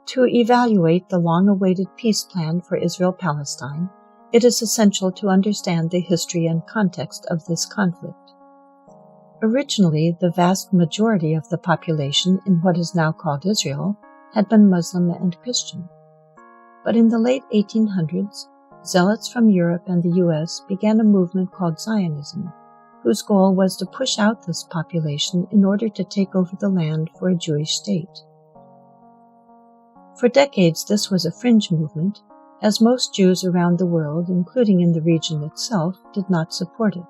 To evaluate the long-awaited peace plan for Israel-Palestine, it is essential to understand the history and context of this conflict. Originally, the vast majority of the population in what is now called Israel had been Muslim and Christian. But in the late 1800s, zealots from Europe and the U.S. began a movement called Zionism, whose goal was to push out this population in order to take over the land for a Jewish state. For decades, this was a fringe movement, as most Jews around the world, including in the region itself, did not support it.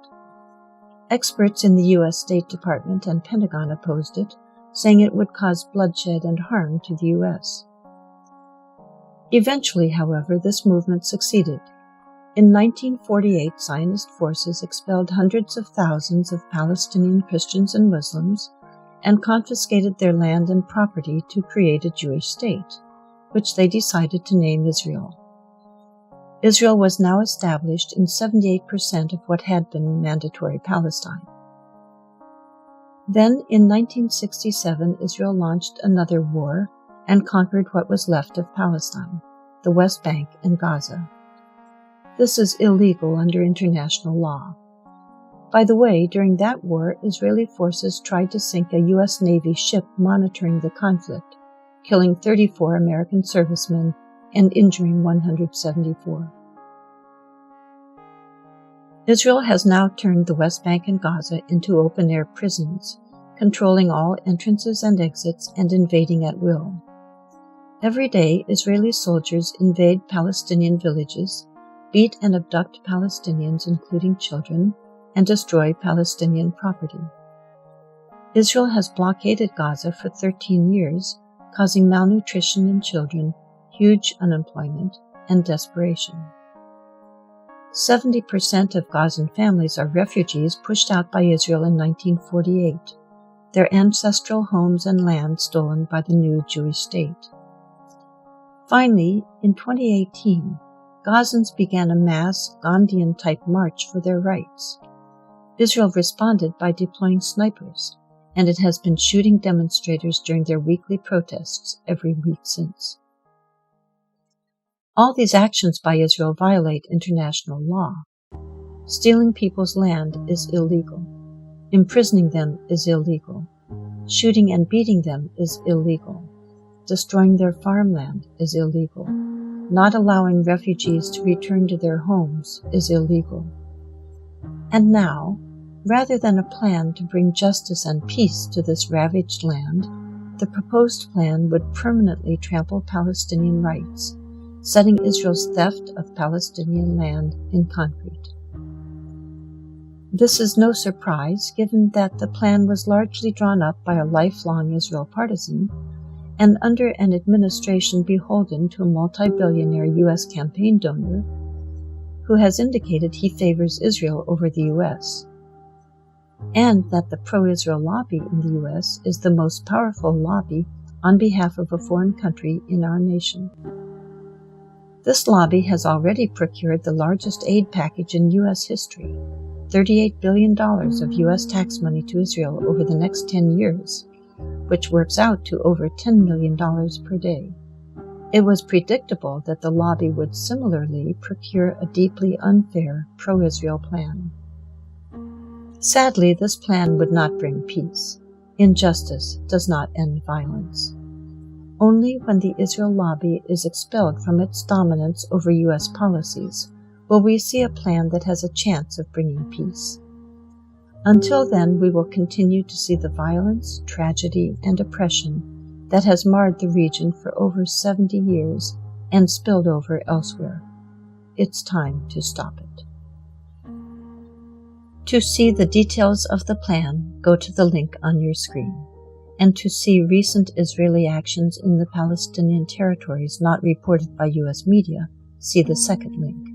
Experts in the U.S. State Department and Pentagon opposed it, saying it would cause bloodshed and harm to the U.S. Eventually, however, this movement succeeded. In 1948, Zionist forces expelled hundreds of thousands of Palestinian Christians and Muslims and confiscated their land and property to create a Jewish state, which they decided to name Israel. Israel was now established in 78% of what had been mandatory Palestine. Then, in 1967, Israel launched another war and conquered what was left of Palestine, the West Bank and Gaza. This is illegal under international law. By the way, during that war, Israeli forces tried to sink a U.S. Navy ship monitoring the conflict, killing 34 American servicemen and injuring 174. Israel has now turned the West Bank and Gaza into open-air prisons, controlling all entrances and exits and invading at will. Every day, Israeli soldiers invade Palestinian villages, beat and abduct Palestinians, including children, and destroy Palestinian property. Israel has blockaded Gaza for 13 years, causing malnutrition in children, huge unemployment, and desperation. 70% of Gazan families are refugees pushed out by Israel in 1948, their ancestral homes and land stolen by the new Jewish state. Finally, in 2018, Gazans began a mass Gandhian-type march for their rights. Israel responded by deploying snipers, and it has been shooting demonstrators during their weekly protests every week since. All these actions by Israel violate international law. Stealing people's land is illegal. Imprisoning them is illegal. Shooting and beating them is illegal. Destroying their farmland is illegal. Not allowing refugees to return to their homes is illegal. And now, rather than a plan to bring justice and peace to this ravaged land, the proposed plan would permanently trample Palestinian rights, setting Israel's theft of Palestinian land in concrete. This is no surprise, given that the plan was largely drawn up by a lifelong Israel partisan and under an administration beholden to a multi-billionaire U.S. campaign donor who has indicated he favors Israel over the U.S., and that the pro-Israel lobby in the U.S. is the most powerful lobby on behalf of a foreign country in our nation. This lobby has already procured the largest aid package in U.S. history, $38 billion of U.S. tax money to Israel over the next 10 years, which works out to over $10 million per day. It was predictable that the lobby would similarly procure a deeply unfair pro-Israel plan. Sadly, this plan would not bring peace. Injustice does not end violence. Only when the Israel lobby is expelled from its dominance over U.S. policies will we see a plan that has a chance of bringing peace. Until then, we will continue to see the violence, tragedy, and oppression that has marred the region for over 70 years and spilled over elsewhere. It's time to stop it. To see the details of the plan, go to the link on your screen. And to see recent Israeli actions in the Palestinian territories not reported by U.S. media, see the second link.